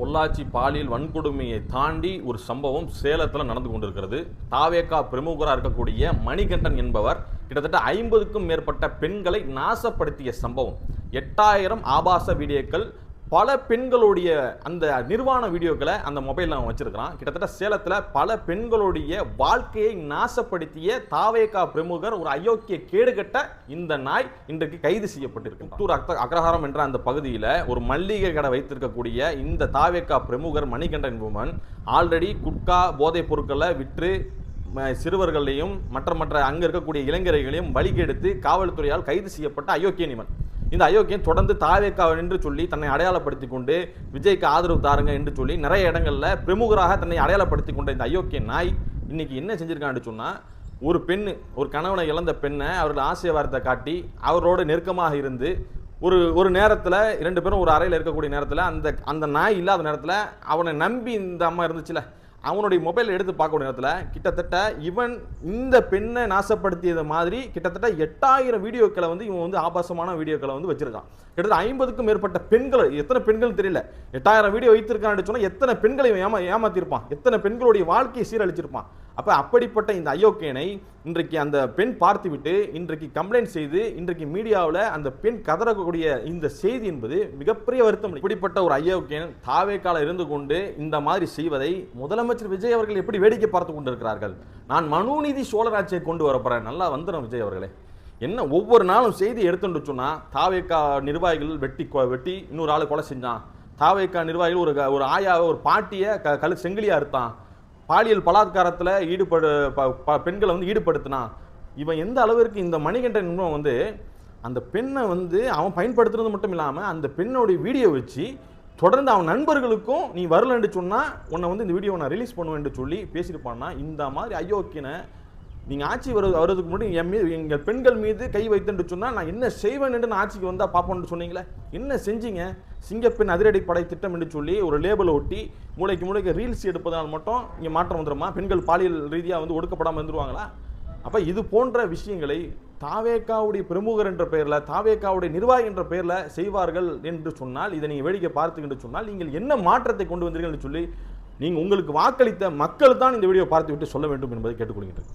பொள்ளாச்சி பாலியல் வன்கொடுமையை தாண்டி ஒரு சம்பவம் சேலத்தில் நடந்து கொண்டிருக்கிறது. தாவேகா பிரமுகராக இருக்கக்கூடிய மணிகண்டன் என்பவர் கிட்டத்தட்ட 50க்கும் மேற்பட்ட பெண்களை நாசப்படுத்திய சம்பவம். 8000 ஆபாச வீடியோக்கள், பல பெண்களுடைய அந்த நிர்வாண வீடியோக்களை அந்த மொபைலில் அவன் வச்சிருக்கிறான். கிட்டத்தட்ட சேலத்தில் பல பெண்களுடைய வாழ்க்கையை நாசப்படுத்திய தாவேகா பிரமுகர், ஒரு அயோக்கிய கேடுகட்ட இந்த நாய் இன்றைக்கு கைது செய்யப்பட்டிருக்கிறார். அக்ரஹாரம் என்ற அந்த பகுதியில் ஒரு மல்லிகை கடை வைத்திருக்கக்கூடிய இந்த தாவேகா பிரமுகர் மணிகண்டன் என்பவன் ஆல்ரெடி குட்கா போதைப் பொருட்களை விற்று சிறுவர்களையும் மற்ற அங்கே இருக்கக்கூடிய இளைஞர்களையும் வழிகெடுத்து காவல்துறையால் கைது செய்யப்பட்ட அயோக்கியன் இவன். இந்த அயோக்கியன் தொடர்ந்து தாவேகா என்று சொல்லி தன்னை அடையாளப்படுத்தி கொண்டு விஜய்க்கு ஆதரவு தாருங்க என்று சொல்லி நிறைய இடங்களில் பிரமுகராக தன்னை அடையாளப்படுத்தி கொண்ட இந்த அயோக்கிய நாய் இன்னைக்கு என்ன செஞ்சிருக்கான்னு சொன்னால், ஒரு பெண்ணு, ஒரு கணவனை இழந்த பெண்ணை அவர்கள் ஆசை வார்த்தை காட்டி அவரோட நெருக்கமாக இருந்து ஒரு நேரத்தில் 2 பேரும் ஒரு அறையில் இருக்கக்கூடிய நேரத்தில் அந்த நாய் இல்லாத நேரத்தில் அவனை நம்பி இந்த அம்மா இருந்துச்சுல, அவனுடைய மொபைல் எடுத்து பார்க்கக்கூடிய நேரத்தில் கிட்டத்தட்ட இவன் இந்த பெண்ணை நாசப்படுத்தியது மாதிரி கிட்டத்தட்ட 8000 வீடியோக்களை இவன் ஆபாசமான வீடியோக்களை வச்சிருக்கான். கிட்டத்தட்ட 50க்கும் மேற்பட்ட பெண்கள், எத்தனை பெண்கள் தெரியல, 8000 வீடியோ வைத்திருக்கான்னு சொன்னால் எத்தனை பெண்களை ஏமாத்திருப்பான், எத்தனை பெண்களுடைய வாழ்க்கையை சீரழிச்சிருப்பான். அப்போ அப்படிப்பட்ட இந்த அயோக்கியனை இன்றைக்கு அந்த பெண் பார்த்துவிட்டு இன்றைக்கு கம்ப்ளைண்ட் செய்து இன்றைக்கு மீடியாவில் அந்த பெண் கதறக்கூடிய இந்த செய்தி என்பது மிகப்பெரிய வருத்தம். இப்படிப்பட்ட ஒரு அயோக்கியன் தாவேகால இருந்து கொண்டு இந்த மாதிரி செய்வதை முதலமைச்சர் விஜய் அவர்கள் எப்படி வேடிக்கை பார்த்து கொண்டிருக்கிறார்கள். நான் மனுநீதி சோழராட்சியை கொண்டு வரப்போறேன், நல்லா வந்துடும் விஜய் அவர்களே. என்ன ஒவ்வொரு நாளும் செய்தி எடுத்துட்டு சொன்னா, தாவேகா நிர்வாகிகள் வெட்டி இன்னொரு ஆளை கொலை செஞ்சான், தாவேகா நிர்வாகிகள் ஒரு ஆயாவை, ஒரு பாட்டியை செங்கிலியா அறுத்தான், பாலியல் பலாத்காரத்தில் பெண்களை ஈடுபடுத்தினா. இவன் எந்த அளவிற்கு இந்த மணிகண்டன் அந்த பெண்ணை அவன் பயன்படுத்துறது மட்டும் இல்லாமல் அந்த பெண்ணோடைய வீடியோ வச்சு தொடர்ந்து அவன் நண்பர்களுக்கும் நீ வரலன்னு சொன்னால் உன்னை இந்த வீடியோவை நான் ரிலீஸ் பண்ணுவேன் சொல்லி பேசியிருப்பான்னா, இந்த மாதிரி அயோக்கியனை நீங்கள் ஆட்சி வர்றதுக்கு முன்னாடி எங்கள் பெண்கள் மீது கை வைத்துன்னு சொன்னால் நான் என்ன செய்வேன் என்று நான் ஆட்சிக்கு வந்தால் பார்ப்போன்னு சொன்னீங்களே, என்ன செஞ்சீங்க? சிங்கப்பெண் அதிரடி படை திட்டம் என்று சொல்லி ஒரு லேபிளை ஒட்டி மூளைக்கு ரீல்ஸ் எடுப்பதால் மட்டும் இங்கே மாற்றம் வந்துடுமா? பெண்கள் பாலியல் ரீதியாக ஒடுக்கப்படாமல் வந்துடுவாங்களா? அப்போ இது போன்ற விஷயங்களை தாவேகாவுடைய பிரமுகர் என்ற பெயரில், தாவேகாவுடைய நிர்வாகி என்ற பெயரில் செய்வார்கள் என்று சொன்னால், இதை நீங்கள் வேடிக்கை பார்த்து என்று சொன்னால் நீங்கள் என்ன மாற்றத்தை கொண்டு வந்தீர்கள் என்று சொல்லி நீங்கள் உங்களுக்கு வாக்களித்த மக்கள் தான் இந்த வீடியோ பார்த்து விட்டு சொல்ல வேண்டும் என்பதை கேட்டுக்கொள்கின்றேன்.